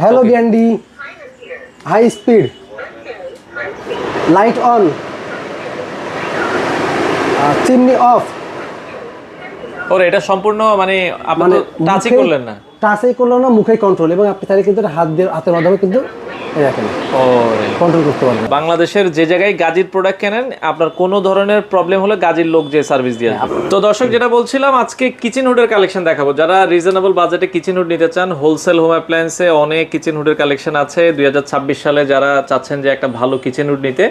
Hello Gandhi, high speed, light on, chimney off. ওরে এটা সম্পূর্ণ মানে আপনি টাচই করলেন না, টাচই করলো না, মুখে কন্ট্রোল, এবং আপনি তাহলে কিন্তু হাতের মাধ্যমে কিন্তু রাখেন কন্ট্রোল করতে পারবেন। বাংলাদেশের যে জায়গায় গাজীর প্রোডাক্ট কেনেন আপনার কোনো ধরনের প্রবলেম হলে গাজীর লোক যে সার্ভিস দিয়ে আসবে। তো দর্শক যেটা বলছিলাম, আজকে কিচেন হুডের কালেকশন দেখাবো। যারা রিজনেবল বাজেটে কিচেন হুড নিতে চান, হোলসেল হোম অ্যাপ্লায়েন্সে অনেক কিচেন হুডের কালেকশন আছে। 2026 সালে যারা চাচ্ছেন যে একটা ভালো কিচেন হুড নিতে,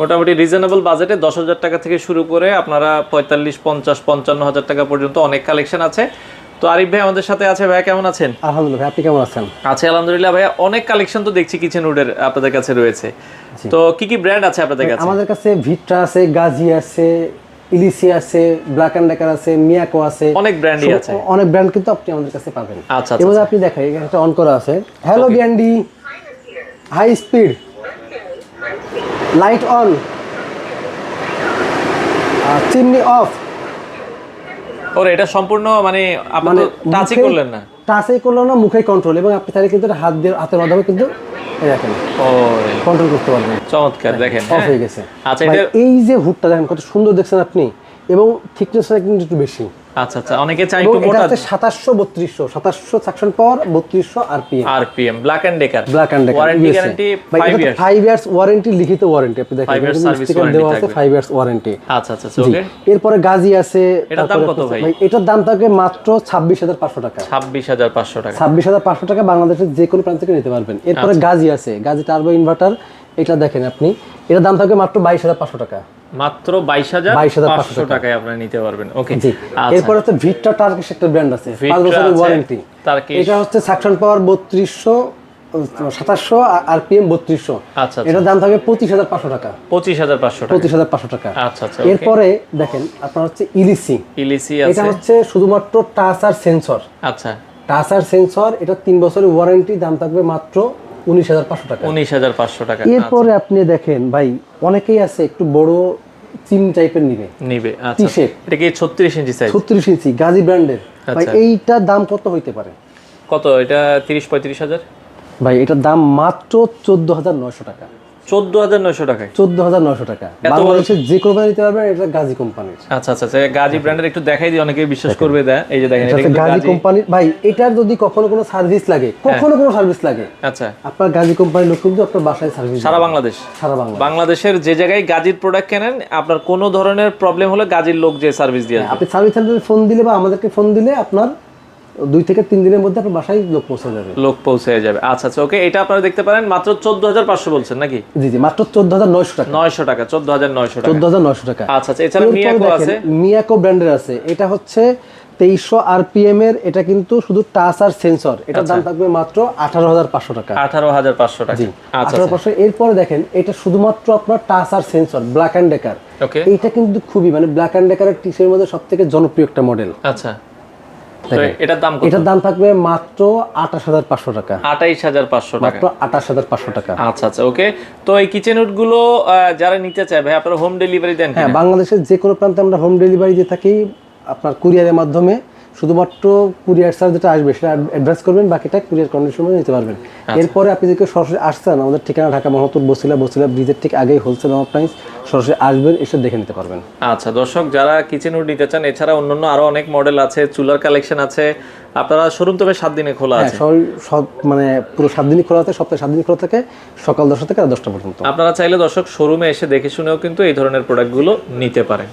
মোটামুটি রিজনেবল বাজেটে 10,000 টাকা থেকে শুরু করে আপনারা 45, 50, 55,000 টাকা পর্যন্ত অনেক কালেকশন আছে। তো আরিফ ভাই আমাদের সাথে আছে। ভাইয়া কেমন আছেন? আলহামদুলিল্লাহ, আপনি কেমন আছেন? আছে আলহামদুলিল্লাহ ভাইয়া। অনেক কালেকশন তো দেখছি কিচেন হুডের আপনাদের কাছে রয়েছে। তো কি কি ব্র্যান্ড আছে আপনাদের কাছে? আমাদের কাছে ভিট্রা আছে, গাজি আছে, ইলিসি আছে, ব্ল্যাক এন্ড ডেকার আছে, মিয়াকো আছে, অনেক ব্র্যান্ডই আছে, অনেক ব্র্যান্ড কিন্তু আপনি আমাদের কাছে পাবেন। আচ্ছা এবার আপনি দেখেন এখানে একটা অন করা আছে, হ্যালো গ্যান্ডি, high speed, light on, chimney off. ওরে এটা সম্পূর্ণ মানে আপনি টাচই করলেন না, টাচই করলো না, মুখে কন্ট্রোল, এবং আপনি তাহলে কিন্তু হাতের মাধ্যমে কিন্তু রাখেন কন্ট্রোল করতে পারবেন। চমৎকার, দেখেন অফ হয়ে গেছে। আচ্ছা, এই যে হুডটা দেখেন কত সুন্দর দেখছেন আপনি, এবং থিকনেসটা কিন্তু একটু বেশি। আচ্ছা আচ্ছা, অনেকে চাই একটু মোটা। এটা 2700 suction power, 3200 RPM, Black and Decker, Black and Decker, warranty guarantee 5 years, 5 years warranty, লিখিত ওয়ারেন্টি। আপনি দেখেন 5 ইয়ার্স সার্ভিস স্টিকার দেওয়া আছে, 5 ইয়ার্স ওয়ারেন্টি। আচ্ছা আচ্ছা ওকে। এরপরে গাজি আছে। এটার দাম কত ভাই? এটার দাম থাকে মাত্র 26,500 টাকা। 26,500 টাকা, 26,500 টাকা বাংলাদেশের যে কোনো প্রান্ত থেকে নিতে পারবেন। এরপরে গাজি আছে, গাজি টার্বো ইনভার্টার, এটা দেখেন আপনি, এটার দাম থাকবে মাত্র 22,500 টাকা। মাত্র 22,500 টাকায় আপনি নিতে পারবেন। ওকে। এরপর হচ্ছে ভিট্রা টার্কিশ একটা ব্র্যান্ড আছে, 5 বছরের ওয়ারেন্টি। এটা হচ্ছে সাকশন পাওয়ার 2700 আরপিএম 3200। আচ্ছা, এটার দাম থাকবে 25,500 টাকা। 25,500 টাকা। আচ্ছা আচ্ছা। এরপরে দেখেন আপনার হচ্ছে ইলিসি আছে, এটা হচ্ছে শুধুমাত্র টাচ আর সেন্সর। আচ্ছা, টাচ আর সেন্সর, এটা 3 বছরের ওয়ারেন্টি, দাম থাকবে মাত্র 19,500 টাকা। 19,500 টাকা। এরপরে আপনি দেখেন ভাই, অনেকেই আছে একটু বড় চিম টাইপের নিবে। আচ্ছা, এটা কি 36 ইঞ্চি সাইজ? 36 ইঞ্চি গাজি ব্র্যান্ডের। ভাই এইটার দাম কত হইতে পারে? কত এটা? 30-35 হাজার ভাই। এটার দাম মাত্র 14,900 টাকা। 14,900 টাকায়? 14,900 টাকা। বাংলাদেশের যে কোম্পানি নিতে পারবেন, এটা গাজি কোম্পানির। আচ্ছা আচ্ছা, গাজি ব্র্যান্ডের একটু দেখাই দিই, অনেকেই বিশ্বাস করবে। এই যে দেখেন, এটা কিন্তু গাজি কোম্পানির। ভাই এটার যদি কখনো কোনো সার্ভিস লাগে, আচ্ছা, আপনার গাজি কোম্পানির লোক কিন্তু আপনার বাসায় সার্ভিস সারা বাংলাদেশ। বাংলাদেশের যে জায়গায় গাজির প্রোডাক্ট কেনেন, আপনার কোনো ধরনের প্রবলেম হলে গাজির লোক যে সার্ভিস দিয়ে আসবে। আপনি সার্ভিস সেন্টারে ফোন দিলে বা আমাদেরকে ফোন দিলে আপনার 2 থেকে 3 দিনের মধ্যে আপনার বাসায় লোক পৌঁছে যাবে। আচ্ছা আচ্ছা ওকে। এটা আপনারা দেখতে পারেন মাত্র 14,500 বলছেন নাকি? জি জি, মাত্র 14,900 টাকা। 900 টাকা, 14,900 টাকা। আচ্ছা আচ্ছা। এছাড়া মিয়াকো আছে, মিয়াকো ব্র্যান্ডের আছে। এটা হচ্ছে 2300 আরপিএম এর, এটা কিন্তু শুধু টাচ আর সেন্সর। এটার দাম থাকবে মাত্র 18,500 টাকা। 18,500 টাকা। আচ্ছা 18,500। এরপরে দেখেন, এটা শুধুমাত্র আপনার টাচ আর sensor, Black and Decker. Okay. এটা কিন্তু খুবই মানে ব্ল্যাক এন্ড ডেকারের টিসের মধ্যে সবথেকে জনপ্রিয় একটা মডেল। আচ্ছা, এটার দাম থাকবে মাত্র 28,500 টাকা। 28,500 টাকা, মাত্র 28,500 টাকা। আচ্ছা আচ্ছা ওকে। তো এই কিচেন হুড গুলো যারা নিতে চায় ভাই, আপনারা হোম ডেলিভারি দেন? হ্যাঁ, বাংলাদেশের যে কোনো প্রান্তে আমরা হোম ডেলিভারি দিয়ে থাকি, আপনার কুরিয়ারের মাধ্যমে। শুধুমাত্র কুরিয়ার চার্জ যেটা আসবে সেটা অ্যাডভান্স করবেন, বাকিটা কুরিয়ার কন্ডিশনে নিতে পারবেন। এরপরে আপনি যদি সরাসরি আসছেন, আমাদের ঠিকানা ঢাকা মহাতুর বসিলা ব্রিজের ঠিক আগেই হোলসেল অ্যাপ্লায়েন্স, সরাসরি আসবেন, এসে দেখে নিতে পারবেন। আচ্ছা দর্শক, যারা কিচেন হুড নিতে চান, এছাড়া অন্যান্য আরো অনেক মডেল আছে, চুলার কালেকশন আছে। আপনারা শোরুম তবে 7 দিনে খোলা আছে? সব মানে পুরো 7 দিনই খোলা আছে, সপ্তাহে 7 দিন খোলা থাকে, সকাল 10টা থেকে রাত 10টা পর্যন্ত। আপনারা চাইলে দর্শক শোরুমে এসে দেখে শুনেও কিন্তু এই ধরনের প্রোডাক্টগুলো নিতে পারেন।